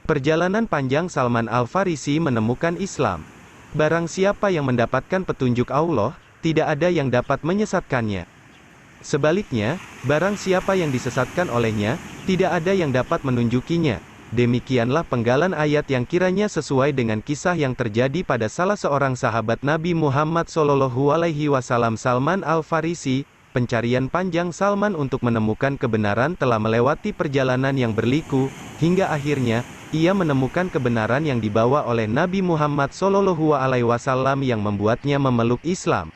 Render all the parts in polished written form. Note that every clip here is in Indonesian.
Perjalanan panjang Salman Al-Farisi menemukan Islam. Barang siapa yang mendapatkan petunjuk Allah, tidak ada yang dapat menyesatkannya. Sebaliknya, barang siapa yang disesatkan olehnya, tidak ada yang dapat menunjukinya. Demikianlah penggalan ayat yang kiranya sesuai dengan kisah yang terjadi pada salah seorang sahabat Nabi Muhammad SAW, Salman Al-Farisi. Pencarian panjang Salman untuk menemukan kebenaran telah melewati perjalanan yang berliku, hingga akhirnya, ia menemukan kebenaran yang dibawa oleh Nabi Muhammad SAW yang membuatnya memeluk Islam.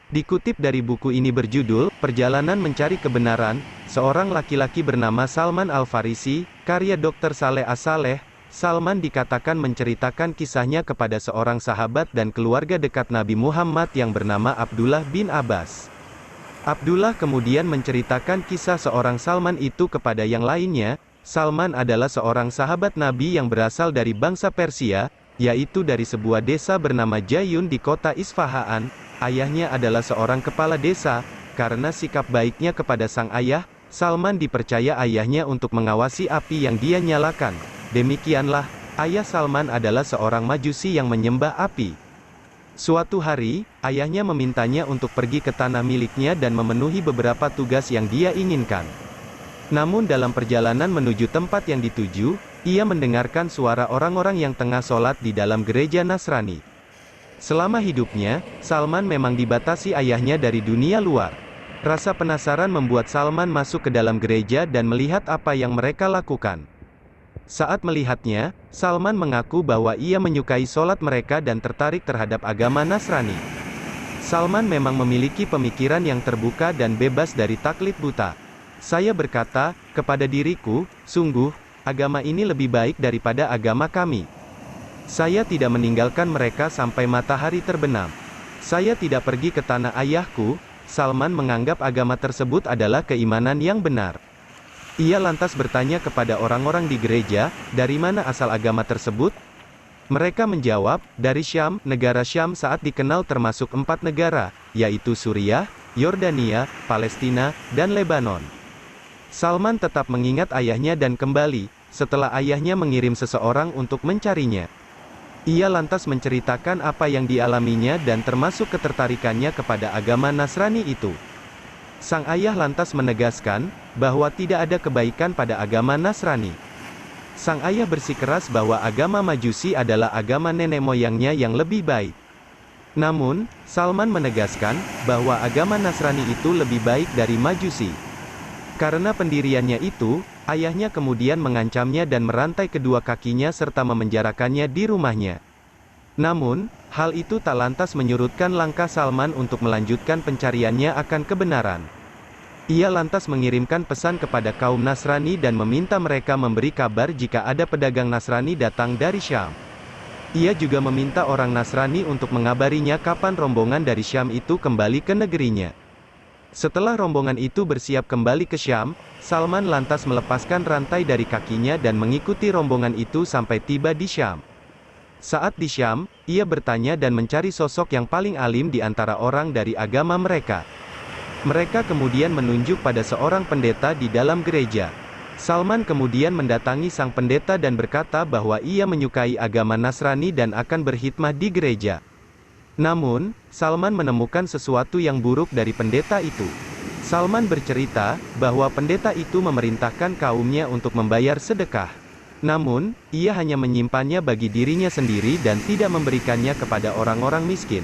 Dikutip dari buku ini berjudul, Perjalanan Mencari Kebenaran, seorang laki-laki bernama Salman Al-Farisi, karya Dr. Saleh As-Saleh. Salman dikatakan menceritakan kisahnya kepada seorang sahabat dan keluarga dekat Nabi Muhammad yang bernama Abdullah bin Abbas. Abdullah kemudian menceritakan kisah seorang Salman itu kepada yang lainnya. Salman adalah seorang sahabat Nabi yang berasal dari bangsa Persia, yaitu dari sebuah desa bernama Jayun di kota Isfahan. Ayahnya adalah seorang kepala desa. Karena sikap baiknya kepada sang ayah, Salman dipercaya ayahnya untuk mengawasi api yang dia nyalakan. Demikianlah, ayah Salman adalah seorang majusi yang menyembah api. Suatu hari, ayahnya memintanya untuk pergi ke tanah miliknya dan memenuhi beberapa tugas yang dia inginkan. Namun dalam perjalanan menuju tempat yang dituju, ia mendengarkan suara orang-orang yang tengah sholat di dalam gereja Nasrani. Selama hidupnya, Salman memang dibatasi ayahnya dari dunia luar. Rasa penasaran membuat Salman masuk ke dalam gereja dan melihat apa yang mereka lakukan. Saat melihatnya, Salman mengaku bahwa ia menyukai sholat mereka dan tertarik terhadap agama Nasrani. Salman memang memiliki pemikiran yang terbuka dan bebas dari taklid buta. Saya berkata, kepada diriku, sungguh, agama ini lebih baik daripada agama kami. Saya tidak meninggalkan mereka sampai matahari terbenam. Saya tidak pergi ke tanah ayahku. Salman menganggap agama tersebut adalah keimanan yang benar. Ia lantas bertanya kepada orang-orang di gereja, dari mana asal agama tersebut? Mereka menjawab, dari Syam. Negara Syam saat dikenal termasuk 4 negara, yaitu Suriah, Yordania, Palestina, dan Lebanon. Salman tetap mengingat ayahnya dan kembali, setelah ayahnya mengirim seseorang untuk mencarinya. Ia lantas menceritakan apa yang dialaminya dan termasuk ketertarikannya kepada agama Nasrani itu. Sang ayah lantas menegaskan, bahwa tidak ada kebaikan pada agama Nasrani. Sang ayah bersikeras bahwa agama Majusi adalah agama nenek moyangnya yang lebih baik. Namun, Salman menegaskan, bahwa agama Nasrani itu lebih baik dari Majusi. Karena pendiriannya itu, ayahnya kemudian mengancamnya dan merantai kedua kakinya serta memenjarakannya di rumahnya. Namun, hal itu tak lantas menyurutkan langkah Salman untuk melanjutkan pencariannya akan kebenaran. Ia lantas mengirimkan pesan kepada kaum Nasrani dan meminta mereka memberi kabar jika ada pedagang Nasrani datang dari Syam. Ia juga meminta orang Nasrani untuk mengabarinya kapan rombongan dari Syam itu kembali ke negerinya. Setelah rombongan itu bersiap kembali ke Syam, Salman lantas melepaskan rantai dari kakinya dan mengikuti rombongan itu sampai tiba di Syam. Saat di Syam, ia bertanya dan mencari sosok yang paling alim di antara orang dari agama mereka. Mereka kemudian menunjuk pada seorang pendeta di dalam gereja. Salman kemudian mendatangi sang pendeta dan berkata bahwa ia menyukai agama Nasrani dan akan berkhidmah di gereja. Namun, Salman menemukan sesuatu yang buruk dari pendeta itu. Salman bercerita, bahwa pendeta itu memerintahkan kaumnya untuk membayar sedekah. Namun, ia hanya menyimpannya bagi dirinya sendiri dan tidak memberikannya kepada orang-orang miskin.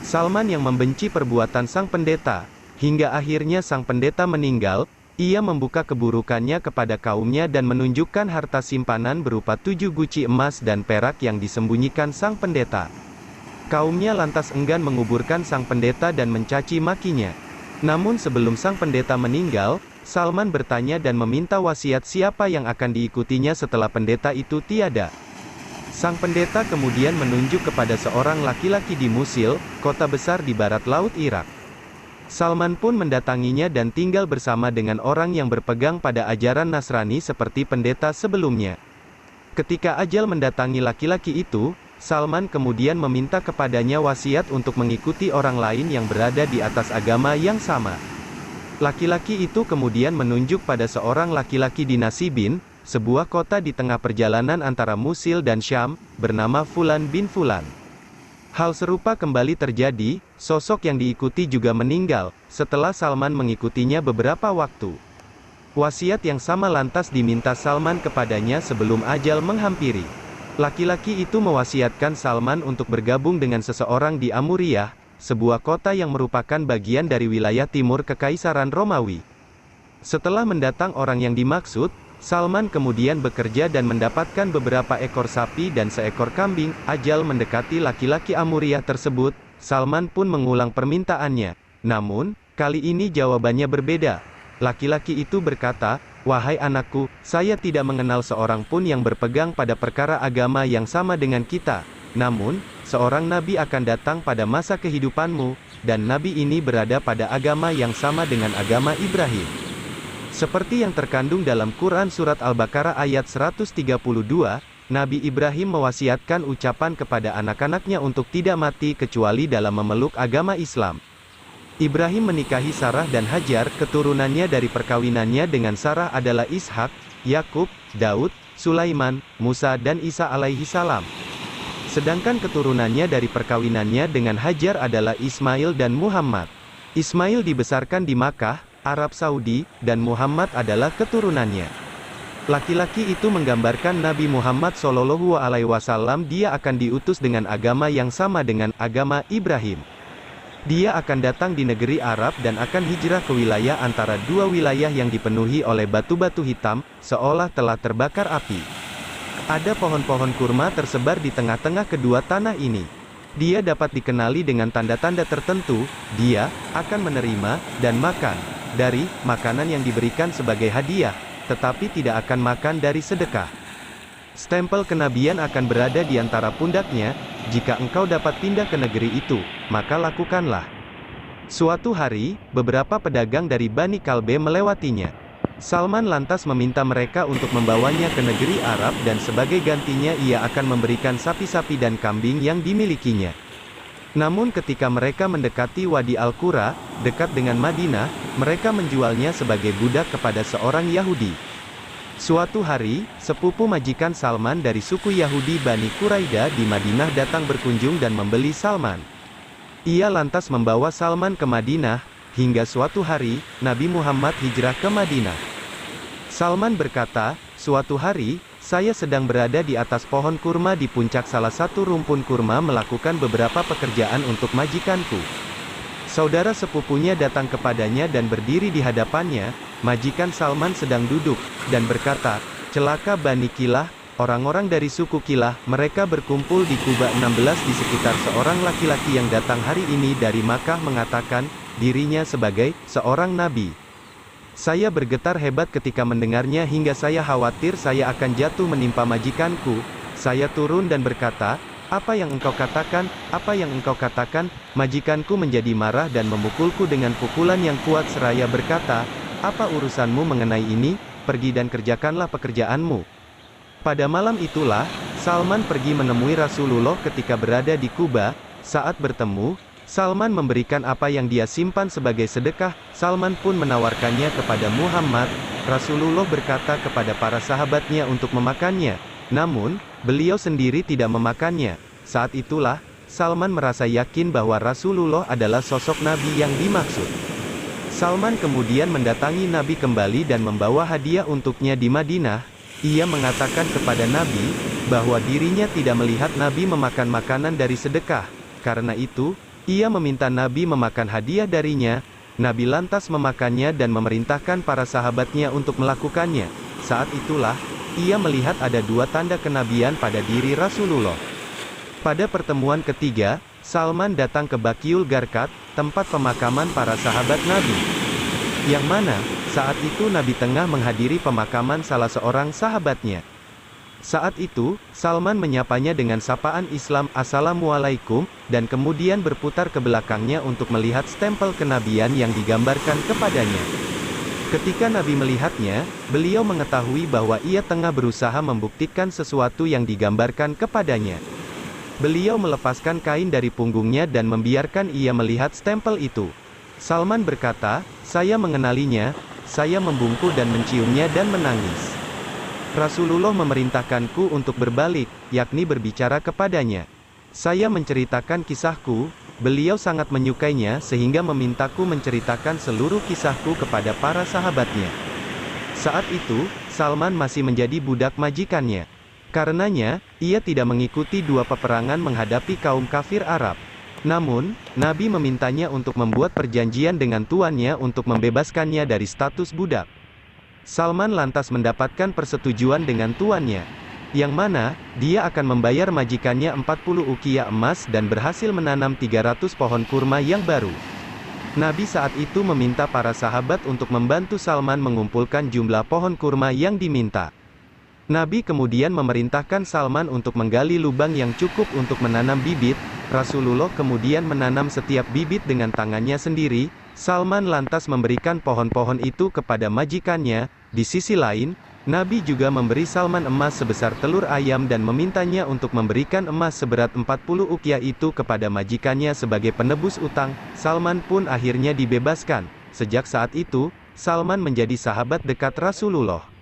Salman yang membenci perbuatan sang pendeta, hingga akhirnya sang pendeta meninggal, ia membuka keburukannya kepada kaumnya dan menunjukkan harta simpanan berupa 7 guci emas dan perak yang disembunyikan sang pendeta. Kaumnya lantas enggan menguburkan sang pendeta dan mencaci makinya. Namun sebelum sang pendeta meninggal, Salman bertanya dan meminta wasiat siapa yang akan diikutinya setelah pendeta itu tiada. Sang pendeta kemudian menunjuk kepada seorang laki-laki di Musil, kota besar di barat laut Irak. Salman pun mendatanginya dan tinggal bersama dengan orang yang berpegang pada ajaran Nasrani seperti pendeta sebelumnya. Ketika ajal mendatangi laki-laki itu, Salman kemudian meminta kepadanya wasiat untuk mengikuti orang lain yang berada di atas agama yang sama. Laki-laki itu kemudian menunjuk pada seorang laki-laki di Nasibin, sebuah kota di tengah perjalanan antara Musil dan Syam, bernama Fulan bin Fulan. Hal serupa kembali terjadi, sosok yang diikuti juga meninggal, setelah Salman mengikutinya beberapa waktu. Wasiat yang sama lantas diminta Salman kepadanya sebelum ajal menghampiri. Laki-laki itu mewasiatkan Salman untuk bergabung dengan seseorang di Amuriyah, sebuah kota yang merupakan bagian dari wilayah timur Kekaisaran Romawi. Setelah mendatang orang yang dimaksud, Salman kemudian bekerja dan mendapatkan beberapa ekor sapi dan seekor kambing. Ajal mendekati laki-laki Amuriyah tersebut, Salman pun mengulang permintaannya. Namun, kali ini jawabannya berbeda. Laki-laki itu berkata, "Wahai anakku, saya tidak mengenal seorang pun yang berpegang pada perkara agama yang sama dengan kita. Namun, seorang nabi akan datang pada masa kehidupanmu, dan nabi ini berada pada agama yang sama dengan agama Ibrahim." Seperti yang terkandung dalam Quran Surat Al-Baqarah ayat 132, Nabi Ibrahim mewasiatkan ucapan kepada anak-anaknya untuk tidak mati kecuali dalam memeluk agama Islam. Ibrahim menikahi Sarah dan Hajar. Keturunannya dari perkawinannya dengan Sarah adalah Ishak, Yakub, Daud, Sulaiman, Musa dan Isa alaihi salam. Sedangkan keturunannya dari perkawinannya dengan Hajar adalah Ismail dan Muhammad. Ismail dibesarkan di Makkah, Arab Saudi, dan Muhammad adalah keturunannya. Laki-laki itu menggambarkan Nabi Muhammad SAW. Dia akan diutus dengan agama yang sama dengan agama Ibrahim. Dia akan datang di negeri Arab dan akan hijrah ke wilayah antara dua wilayah yang dipenuhi oleh batu-batu hitam, seolah telah terbakar api. Ada pohon-pohon kurma tersebar di tengah-tengah kedua tanah ini. Dia dapat dikenali dengan tanda-tanda tertentu. Dia akan menerima dan makan dari makanan yang diberikan sebagai hadiah, tetapi tidak akan makan dari sedekah. Stempel kenabian akan berada di antara pundaknya. Jika engkau dapat pindah ke negeri itu, maka lakukanlah. Suatu hari, beberapa pedagang dari Bani Kalbe melewatinya. Salman lantas meminta mereka untuk membawanya ke negeri Arab dan sebagai gantinya ia akan memberikan sapi-sapi dan kambing yang dimilikinya. Namun ketika mereka mendekati Wadi Al-Qura, dekat dengan Madinah, mereka menjualnya sebagai budak kepada seorang Yahudi. Suatu hari, sepupu majikan Salman dari suku Yahudi Bani Quraidah di Madinah datang berkunjung dan membeli Salman. Ia lantas membawa Salman ke Madinah, hingga suatu hari, Nabi Muhammad hijrah ke Madinah. Salman berkata, "Suatu hari, saya sedang berada di atas pohon kurma di puncak salah satu rumpun kurma melakukan beberapa pekerjaan untuk majikanku. Saudara sepupunya datang kepadanya dan berdiri di hadapannya. Majikan Salman sedang duduk, dan berkata, 'Celaka Bani Kilah, orang-orang dari suku Kilah, mereka berkumpul di Kuba 16 di sekitar seorang laki-laki yang datang hari ini dari Makkah mengatakan, dirinya sebagai seorang nabi.' Saya bergetar hebat ketika mendengarnya hingga saya khawatir saya akan jatuh menimpa majikanku. Saya turun dan berkata, 'Apa yang engkau katakan? Apa yang engkau katakan?' Majikanku menjadi marah dan memukulku dengan pukulan yang kuat seraya berkata, 'Apa urusanmu mengenai ini? Pergi dan kerjakanlah pekerjaanmu.' Pada malam itulah, Salman pergi menemui Rasulullah ketika berada di Kuba. Saat bertemu, Salman memberikan apa yang dia simpan sebagai sedekah. Salman pun menawarkannya kepada Muhammad. Rasulullah berkata kepada para sahabatnya untuk memakannya. Namun, beliau sendiri tidak memakannya. Saat itulah, Salman merasa yakin bahwa Rasulullah adalah sosok Nabi yang dimaksud. Salman kemudian mendatangi Nabi kembali dan membawa hadiah untuknya di Madinah. Ia mengatakan kepada Nabi, bahwa dirinya tidak melihat Nabi memakan makanan dari sedekah. Karena itu, ia meminta Nabi memakan hadiah darinya. Nabi lantas memakannya dan memerintahkan para sahabatnya untuk melakukannya. Saat itulah, ia melihat ada dua tanda kenabian pada diri Rasulullah. Pada pertemuan ketiga, Salman datang ke Baqiul Garqad, tempat pemakaman para sahabat Nabi. Yang mana, saat itu Nabi tengah menghadiri pemakaman salah seorang sahabatnya. Saat itu, Salman menyapanya dengan sapaan Islam, "Assalamualaikum," dan kemudian berputar ke belakangnya untuk melihat stempel kenabian yang digambarkan kepadanya. Ketika Nabi melihatnya, beliau mengetahui bahwa ia tengah berusaha membuktikan sesuatu yang digambarkan kepadanya. Beliau melepaskan kain dari punggungnya dan membiarkan ia melihat stempel itu. Salman berkata, "Saya mengenalinya, saya membungkuk dan menciumnya dan menangis. Rasulullah memerintahkanku untuk berbalik, yakni berbicara kepadanya. Saya menceritakan kisahku, beliau sangat menyukainya sehingga memintaku menceritakan seluruh kisahku kepada para sahabatnya." Saat itu, Salman masih menjadi budak majikannya. Karenanya, ia tidak mengikuti dua peperangan menghadapi kaum kafir Arab. Namun, Nabi memintanya untuk membuat perjanjian dengan tuannya untuk membebaskannya dari status budak. Salman lantas mendapatkan persetujuan dengan tuannya, yang mana, dia akan membayar majikannya 40 ukiah emas dan berhasil menanam 300 pohon kurma yang baru. Nabi saat itu meminta para sahabat untuk membantu Salman mengumpulkan jumlah pohon kurma yang diminta. Nabi kemudian memerintahkan Salman untuk menggali lubang yang cukup untuk menanam bibit. Rasulullah kemudian menanam setiap bibit dengan tangannya sendiri. Salman lantas memberikan pohon-pohon itu kepada majikannya. Di sisi lain, Nabi juga memberi Salman emas sebesar telur ayam dan memintanya untuk memberikan emas seberat 40 ukiah itu kepada majikannya sebagai penebus utang. Salman pun akhirnya dibebaskan. Sejak saat itu, Salman menjadi sahabat dekat Rasulullah.